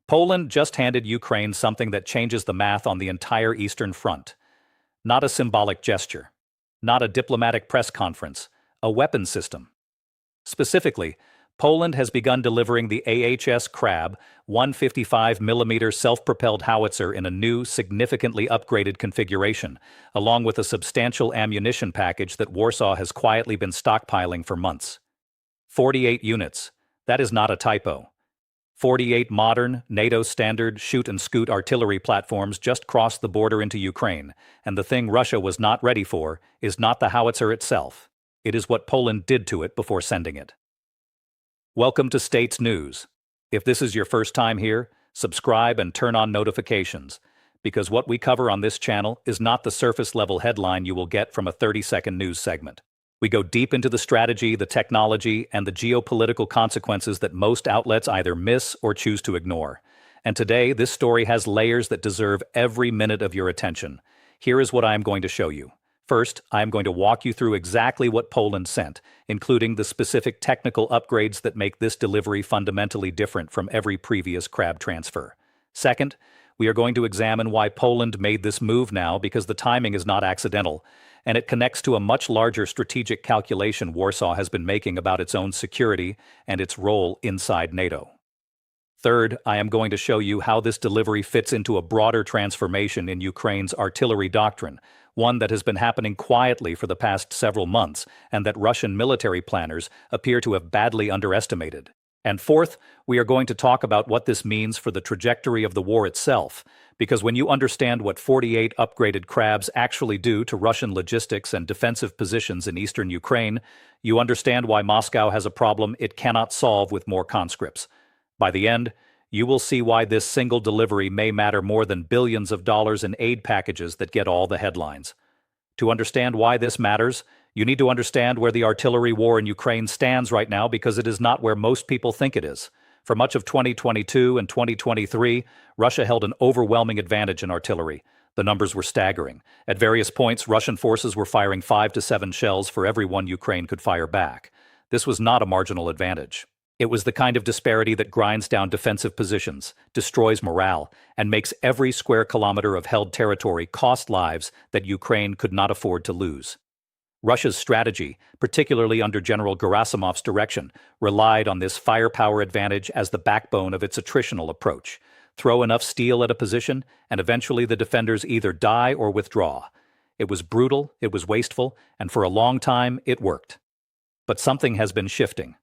Poland just handed Ukraine something that changes the math on the entire Eastern Front. Not a symbolic gesture. Not a diplomatic press conference. A weapons system. Specifically, Poland has begun delivering the AHS Crab 155mm self-propelled howitzer in a new, significantly upgraded configuration, along with a substantial ammunition package that Warsaw has quietly been stockpiling for months. 48 units. That is not a typo. 48 modern, NATO-standard shoot-and-scoot artillery platforms just crossed the border into Ukraine, and the thing Russia was not ready for is not the howitzer itself. It is what Poland did to it before sending it. Welcome to States News. If this is your first time here, subscribe and turn on notifications, because what we cover on this channel is not the surface-level headline you will get from a 30-second news segment. We go deep into the strategy, the technology, and the geopolitical consequences that most outlets either miss or choose to ignore. And today, this story has layers that deserve every minute of your attention. Here is what I am going to show you. First, I am going to walk you through exactly what Poland sent, including the specific technical upgrades that make this delivery fundamentally different from every previous Crab transfer. Second, we are going to examine why Poland made this move now, because the timing is not accidental, and it connects to a much larger strategic calculation Warsaw has been making about its own security and its role inside NATO. Third, I am going to show you how this delivery fits into a broader transformation in Ukraine's artillery doctrine, one that has been happening quietly for the past several months and that Russian military planners appear to have badly underestimated. And fourth, we are going to talk about what this means for the trajectory of the war itself, because when you understand what 48 upgraded Crabs actually do to Russian logistics and defensive positions in eastern Ukraine, you understand why Moscow has a problem it cannot solve with more conscripts. By the end, you will see why this single delivery may matter more than billions of dollars in aid packages that get all the headlines. To understand why this matters, you need to understand where the artillery war in Ukraine stands right now, because it is not where most people think it is. For much of 2022 and 2023, Russia held an overwhelming advantage in artillery. The numbers were staggering. At various points, Russian forces were firing 5 to 7 shells for every one Ukraine could fire back. This was not a marginal advantage. It was the kind of disparity that grinds down defensive positions, destroys morale, and makes every square kilometer of held territory cost lives that Ukraine could not afford to lose. Russia's strategy, particularly under General Gerasimov's direction, relied on this firepower advantage as the backbone of its attritional approach. Throw enough steel at a position, and eventually the defenders either die or withdraw. It was brutal, it was wasteful, and for a long time it worked. But something has been shifting.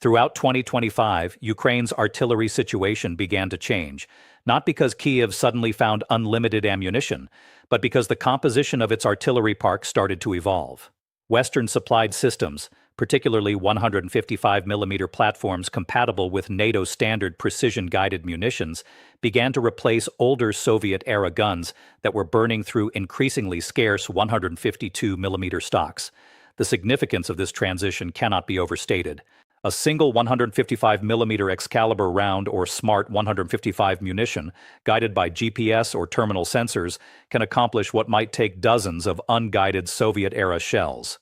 Throughout 2025, Ukraine's artillery situation began to change, not because Kyiv suddenly found unlimited ammunition, but because the composition of its artillery park started to evolve. Western-supplied systems, particularly 155mm platforms compatible with NATO standard precision-guided munitions, began to replace older Soviet-era guns that were burning through increasingly scarce 152mm stocks. The significance of this transition cannot be overstated. A single 155mm Excalibur round or Smart 155 munition, guided by GPS or terminal sensors, can accomplish what might take dozens of unguided Soviet-era shells.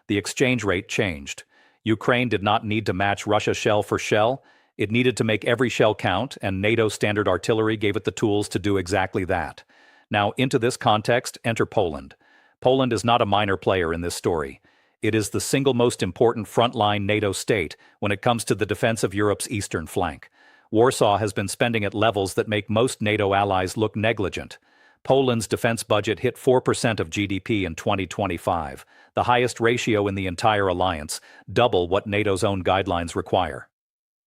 The exchange rate changed. Ukraine did not need to match Russia shell for shell. It needed to make every shell count, and NATO standard artillery gave it the tools to do exactly that. Now, into this context, enter Poland. Poland is not a minor player in this story. It is the single most important frontline NATO state when it comes to the defense of Europe's eastern flank. Warsaw has been spending at levels that make most NATO allies look negligent. Poland's defense budget hit 4% of GDP in 2025, the highest ratio in the entire alliance, double what NATO's own guidelines require.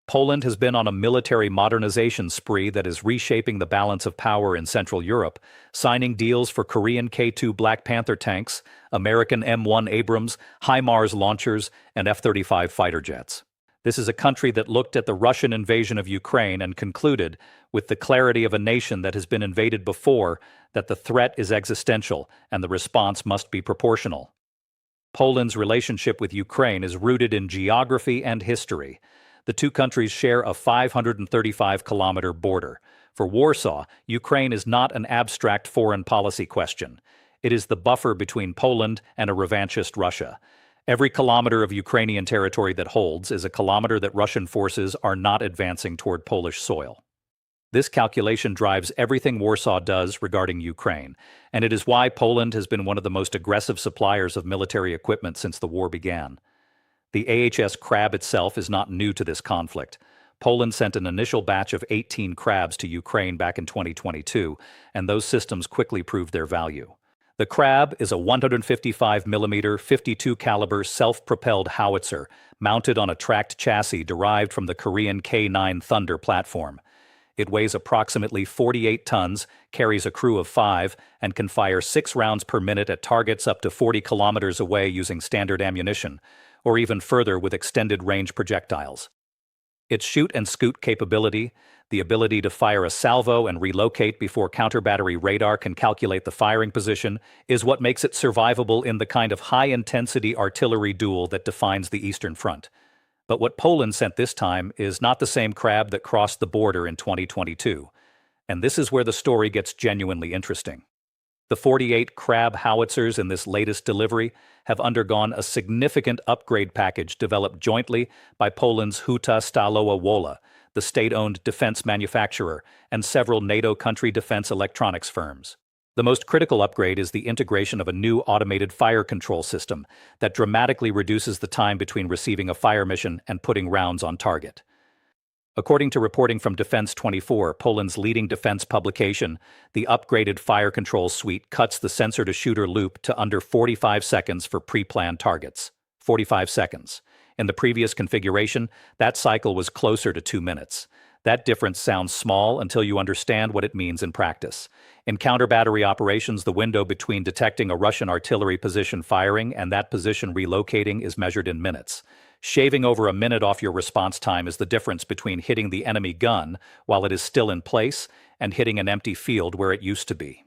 Poland has been on a military modernization spree that is reshaping the balance of power in Central Europe, signing deals for Korean K-2 Black Panther tanks, American M1 Abrams, HIMARS launchers, and F-35 fighter jets. This is a country that looked at the Russian invasion of Ukraine and concluded, with the clarity of a nation that has been invaded before, that the threat is existential and the response must be proportional. Poland's relationship with Ukraine is rooted in geography and history. The two countries share a 535-kilometer border. For Warsaw, Ukraine is not an abstract foreign policy question. It is the buffer between Poland and a revanchist Russia. Every kilometer of Ukrainian territory that holds is a kilometer that Russian forces are not advancing toward Polish soil. This calculation drives everything Warsaw does regarding Ukraine, and it is why Poland has been one of the most aggressive suppliers of military equipment since the war began. The AHS Crab itself is not new to this conflict. Poland sent an initial batch of 18 Crabs to Ukraine back in 2022, and those systems quickly proved their value. The Crab is a 155mm 52 caliber self-propelled howitzer mounted on a tracked chassis derived from the Korean K9 Thunder platform. It weighs approximately 48 tons, carries a crew of 5, and can fire 6 rounds per minute at targets up to 40 kilometers away using standard ammunition, or even further with extended range projectiles. Its shoot and scoot capability, the ability to fire a salvo and relocate before counter-battery radar can calculate the firing position, is what makes it survivable in the kind of high-intensity artillery duel that defines the Eastern Front. But what Poland sent this time is not the same Crab that crossed the border in 2022. And this is where the story gets genuinely interesting. The 48 Crab howitzers in this latest delivery have undergone a significant upgrade package developed jointly by Poland's Huta Stalowa Wola, the state-owned defense manufacturer, and several NATO country defense electronics firms. The most critical upgrade is the integration of a new automated fire control system that dramatically reduces the time between receiving a fire mission and putting rounds on target. According to reporting from Defense 24, Poland's leading defense publication, the upgraded fire control suite cuts the sensor-to-shooter loop to under 45 seconds for pre-planned targets. 45 seconds. In the previous configuration, that cycle was closer to 2 minutes. That difference sounds small until you understand what it means in practice. In counter-battery operations, the window between detecting a Russian artillery position firing and that position relocating is measured in minutes. Shaving over a minute off your response time is the difference between hitting the enemy gun while it is still in place and hitting an empty field where it used to be.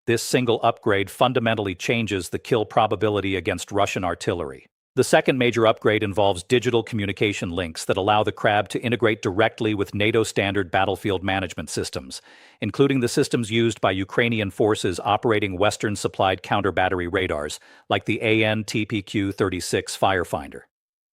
This single upgrade fundamentally changes the kill probability against Russian artillery. The second major upgrade involves digital communication links that allow the Crab to integrate directly with NATO standard battlefield management systems, including the systems used by Ukrainian forces operating Western-supplied counter-battery radars, like the AN/TPQ-36 Firefinder.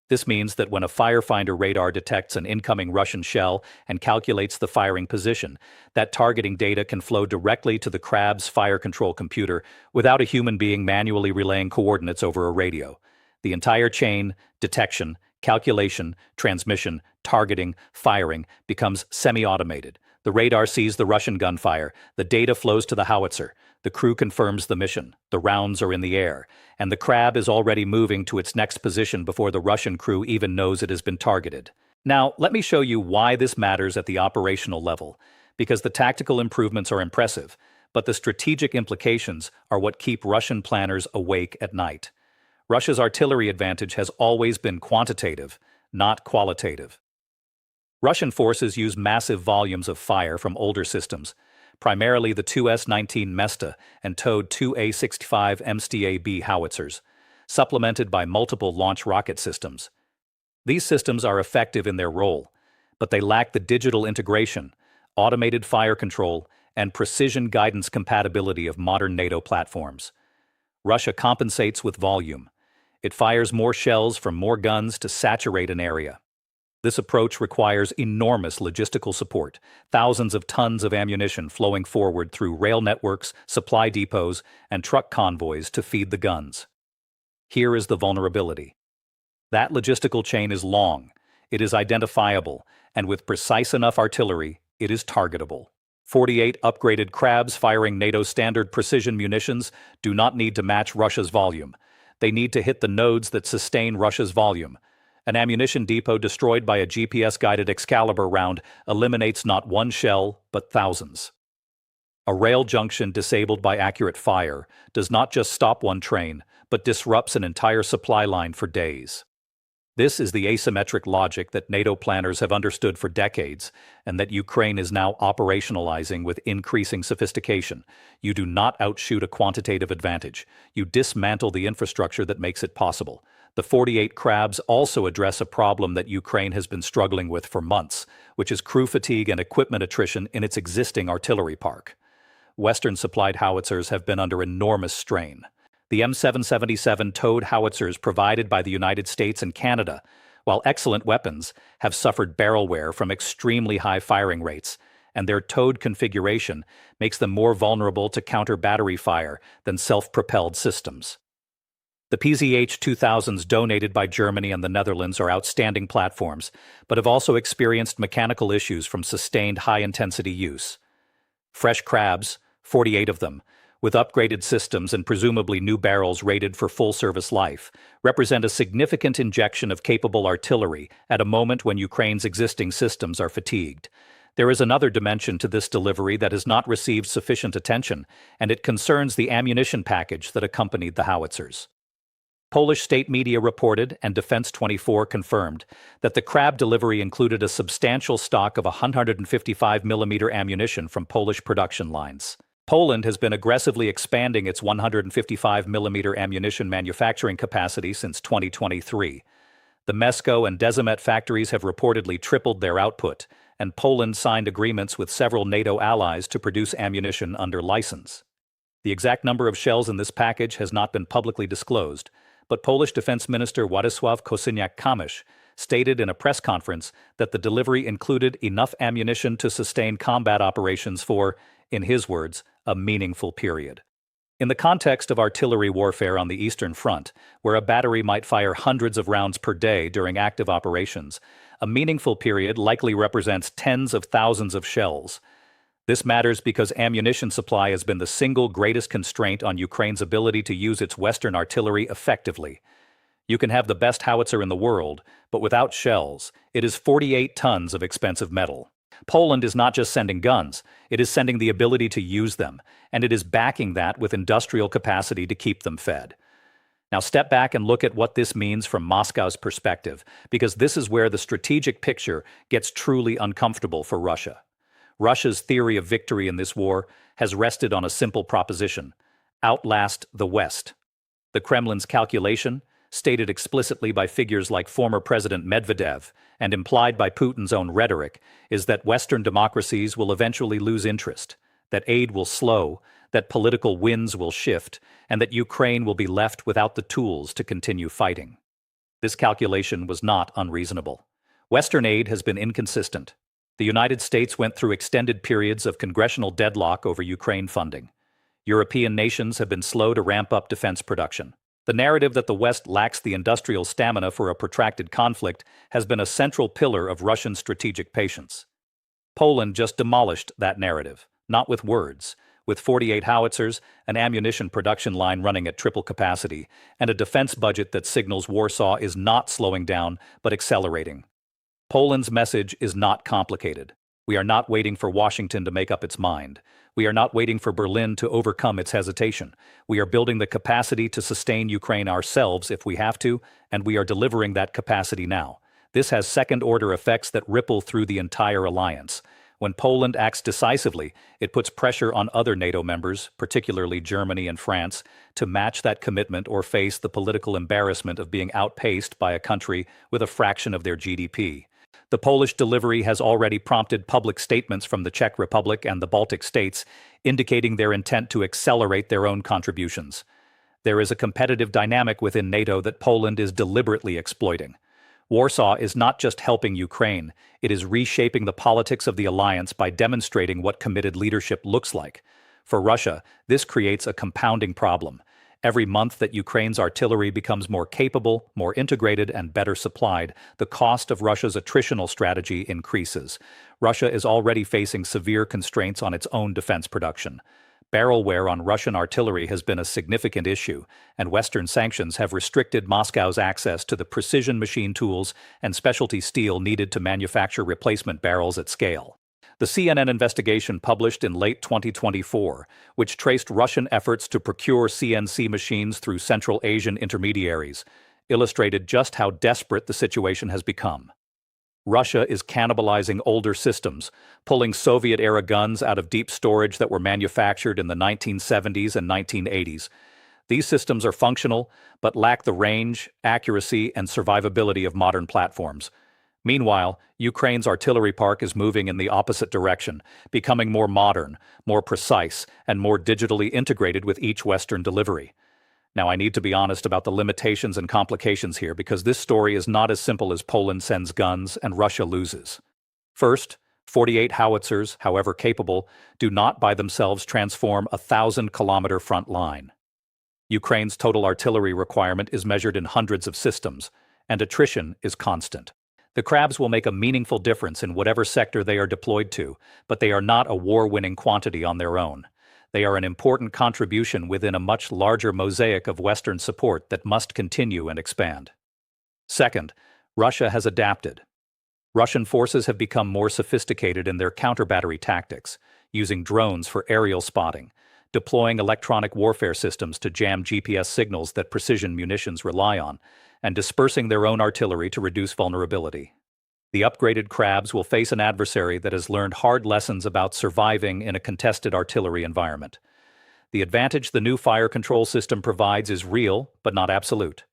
This means that when a Firefinder radar detects an incoming Russian shell and calculates the firing position, that targeting data can flow directly to the Crab's fire control computer without a human being manually relaying coordinates over a radio. The entire chain, detection, calculation, transmission, targeting, firing, becomes semi-automated. The radar sees the Russian gunfire, the data flows to the howitzer, the crew confirms the mission, the rounds are in the air, and the Crab is already moving to its next position before the Russian crew even knows it has been targeted. Now, let me show you why this matters at the operational level, because the tactical improvements are impressive, but the strategic implications are what keep Russian planners awake at night. Russia's artillery advantage has always been quantitative, not qualitative. Russian forces use massive volumes of fire from older systems, primarily the 2S-19 Mesta and towed 2A-65 MSTA-B howitzers, supplemented by multiple launch rocket systems. These systems are effective in their role, but they lack the digital integration, automated fire control, and precision guidance compatibility of modern NATO platforms. Russia compensates with volume. It fires more shells from more guns to saturate an area. This approach requires enormous logistical support, thousands of tons of ammunition flowing forward through rail networks, supply depots, and truck convoys to feed the guns. Here is the vulnerability. That logistical chain is long, it is identifiable, and with precise enough artillery, it is targetable. 48 upgraded Crabs firing NATO standard precision munitions do not need to match Russia's volume. They need to hit the nodes that sustain Russia's volume. An ammunition depot destroyed by a GPS-guided Excalibur round eliminates not one shell, but thousands. A rail junction disabled by accurate fire does not just stop one train, but disrupts an entire supply line for days. This is the asymmetric logic that NATO planners have understood for decades, and that Ukraine is now operationalizing with increasing sophistication. You do not outshoot a quantitative advantage. You dismantle the infrastructure that makes it possible. The 48 Crabs also address a problem that Ukraine has been struggling with for months, which is crew fatigue and equipment attrition in its existing artillery park. Western-supplied howitzers have been under enormous strain. The M777 towed howitzers provided by the United States and Canada, while excellent weapons, have suffered barrel wear from extremely high firing rates, and their towed configuration makes them more vulnerable to counter-battery fire than self-propelled systems. The PZH-2000s donated by Germany and the Netherlands are outstanding platforms, but have also experienced mechanical issues from sustained high-intensity use. Fresh crabs, 48 of them, with upgraded systems and presumably new barrels rated for full service life, represent a significant injection of capable artillery at a moment when Ukraine's existing systems are fatigued. There is another dimension to this delivery that has not received sufficient attention, and it concerns the ammunition package that accompanied the howitzers. Polish state media reported, and Defense24 confirmed, that the Krab delivery included a substantial stock of 155mm ammunition from Polish production lines. Poland has been aggressively expanding its 155mm ammunition manufacturing capacity since 2023. The Mesko and Dezimet factories have reportedly tripled their output, and Poland signed agreements with several NATO allies to produce ammunition under license. The exact number of shells in this package has not been publicly disclosed, but Polish Defense Minister Władysław Kosiniak-Kamysz stated in a press conference that the delivery included enough ammunition to sustain combat operations for, in his words, a meaningful period. In the context of artillery warfare on the Eastern Front, where a battery might fire hundreds of rounds per day during active operations, a meaningful period likely represents tens of thousands of shells. This matters because ammunition supply has been the single greatest constraint on Ukraine's ability to use its Western artillery effectively. You can have the best howitzer in the world, but without shells, it is 48 tons of expensive metal. Poland is not just sending guns, it is sending the ability to use them, and it is backing that with industrial capacity to keep them fed. Now step back and look at what this means from Moscow's perspective, because this is where the strategic picture gets truly uncomfortable for Russia. Russia's theory of victory in this war has rested on a simple proposition: outlast the West. The Kremlin's calculation, stated explicitly by figures like former President Medvedev and implied by Putin's own rhetoric, is that Western democracies will eventually lose interest, that aid will slow, that political winds will shift, and that Ukraine will be left without the tools to continue fighting. This calculation was not unreasonable. Western aid has been inconsistent. The United States went through extended periods of congressional deadlock over Ukraine funding. European nations have been slow to ramp up defense production. The narrative that the West lacks the industrial stamina for a protracted conflict has been a central pillar of Russian strategic patience. Poland just demolished that narrative, not with words, with 48 howitzers, an ammunition production line running at triple capacity, and a defense budget that signals Warsaw is not slowing down but accelerating. Poland's message is not complicated. We are not waiting for Washington to make up its mind. We are not waiting for Berlin to overcome its hesitation. We are building the capacity to sustain Ukraine ourselves if we have to, and we are delivering that capacity now. This has second-order effects that ripple through the entire alliance. When Poland acts decisively, it puts pressure on other NATO members, particularly Germany and France, to match that commitment or face the political embarrassment of being outpaced by a country with a fraction of their GDP. The Polish delivery has already prompted public statements from the Czech Republic and the Baltic states, indicating their intent to accelerate their own contributions. There is a competitive dynamic within NATO that Poland is deliberately exploiting. Warsaw is not just helping Ukraine, it is reshaping the politics of the alliance by demonstrating what committed leadership looks like. For Russia, this creates a compounding problem. Every month that Ukraine's artillery becomes more capable, more integrated, and better supplied, the cost of Russia's attritional strategy increases. Russia is already facing severe constraints on its own defense production. Barrel wear on Russian artillery has been a significant issue, and Western sanctions have restricted Moscow's access to the precision machine tools and specialty steel needed to manufacture replacement barrels at scale. The CNN investigation published in late 2024, which traced Russian efforts to procure CNC machines through Central Asian intermediaries, illustrated just how desperate the situation has become. Russia is cannibalizing older systems, pulling Soviet-era guns out of deep storage that were manufactured in the 1970s and 1980s. These systems are functional, but lack the range, accuracy, and survivability of modern platforms. Meanwhile, Ukraine's artillery park is moving in the opposite direction, becoming more modern, more precise, and more digitally integrated with each Western delivery. Now, I need to be honest about the limitations and complications here because this story is not as simple as Poland sends guns and Russia loses. First, 48 howitzers, however capable, do not by themselves transform a 1,000-kilometer front line. Ukraine's total artillery requirement is measured in hundreds of systems, and attrition is constant. The crabs will make a meaningful difference in whatever sector they are deployed to, but they are not a war-winning quantity on their own. They are an important contribution within a much larger mosaic of Western support that must continue and expand. Second, Russia has adapted. Russian forces have become more sophisticated in their counter-battery tactics, using drones for aerial spotting, deploying electronic warfare systems to jam GPS signals that precision munitions rely on, and dispersing their own artillery to reduce vulnerability. The upgraded crabs will face an adversary that has learned hard lessons about surviving in a contested artillery environment. The advantage the new fire control system provides is real, but not absolute.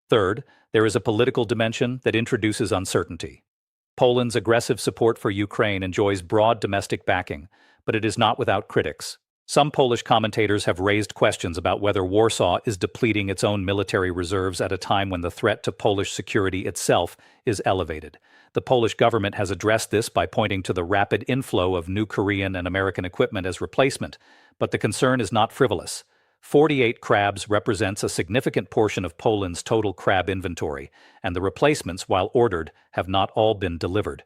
Third, there is a political dimension that introduces uncertainty. Poland's aggressive support for Ukraine enjoys broad domestic backing, but it is not without critics. Some Polish commentators have raised questions about whether Warsaw is depleting its own military reserves at a time when the threat to Polish security itself is elevated. The Polish government has addressed this by pointing to the rapid inflow of new Korean and American equipment as replacement, but the concern is not frivolous. 48 crabs represents a significant portion of Poland's total crab inventory, and the replacements, while ordered, have not all been delivered.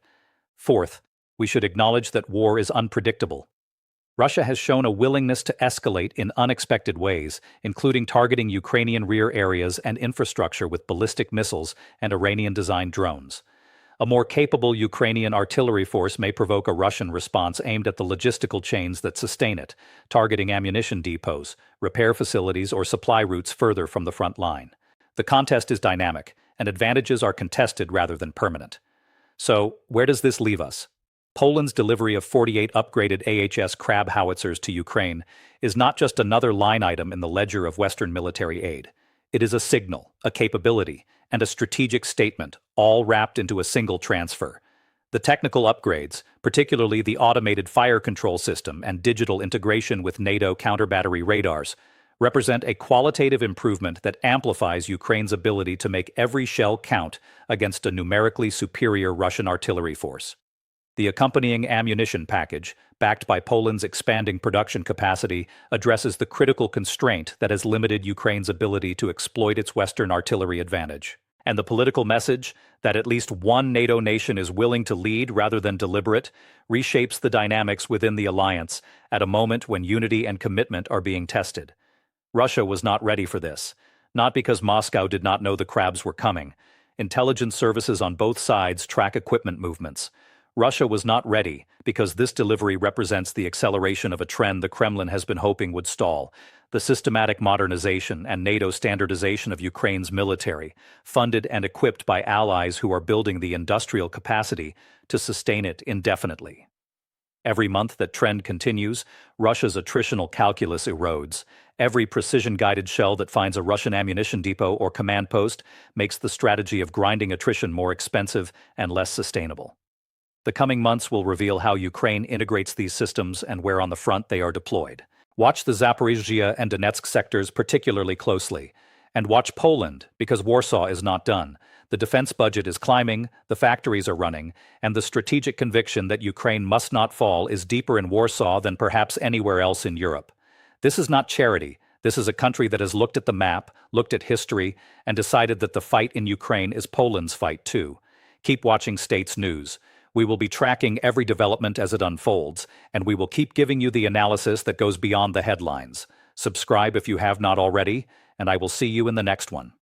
Fourth, we should acknowledge that war is unpredictable. Russia has shown a willingness to escalate in unexpected ways, including targeting Ukrainian rear areas and infrastructure with ballistic missiles and Iranian-designed drones. A more capable Ukrainian artillery force may provoke a Russian response aimed at the logistical chains that sustain it, targeting ammunition depots, repair facilities, or supply routes further from the front line. The contest is dynamic, and advantages are contested rather than permanent. So, where does this leave us? Poland's delivery of 48 upgraded AHS Crab howitzers to Ukraine is not just another line item in the ledger of Western military aid. It is a signal, a capability, and a strategic statement, all wrapped into a single transfer. The technical upgrades, particularly the automated fire control system and digital integration with NATO counter-battery radars, represent a qualitative improvement that amplifies Ukraine's ability to make every shell count against a numerically superior Russian artillery force. The accompanying ammunition package, backed by Poland's expanding production capacity, addresses the critical constraint that has limited Ukraine's ability to exploit its Western artillery advantage. And the political message that at least one NATO nation is willing to lead rather than deliberate reshapes the dynamics within the alliance at a moment when unity and commitment are being tested. Russia was not ready for this, not because Moscow did not know the crabs were coming. Intelligence services on both sides track equipment movements. Russia was not ready because this delivery represents the acceleration of a trend the Kremlin has been hoping would stall: the systematic modernization and NATO standardization of Ukraine's military, funded and equipped by allies who are building the industrial capacity to sustain it indefinitely. Every month that trend continues, Russia's attritional calculus erodes. Every precision-guided shell that finds a Russian ammunition depot or command post makes the strategy of grinding attrition more expensive and less sustainable. The coming months will reveal how Ukraine integrates these systems and where on the front they are deployed. Watch the Zaporizhzhia and Donetsk sectors particularly closely. And watch Poland, because Warsaw is not done. The defense budget is climbing, the factories are running, and the strategic conviction that Ukraine must not fall is deeper in Warsaw than perhaps anywhere else in Europe. This is not charity. This is a country that has looked at the map, looked at history, and decided that the fight in Ukraine is Poland's fight too. Keep watching States News. We will be tracking every development as it unfolds, and we will keep giving you the analysis that goes beyond the headlines. Subscribe if you have not already, and I will see you in the next one.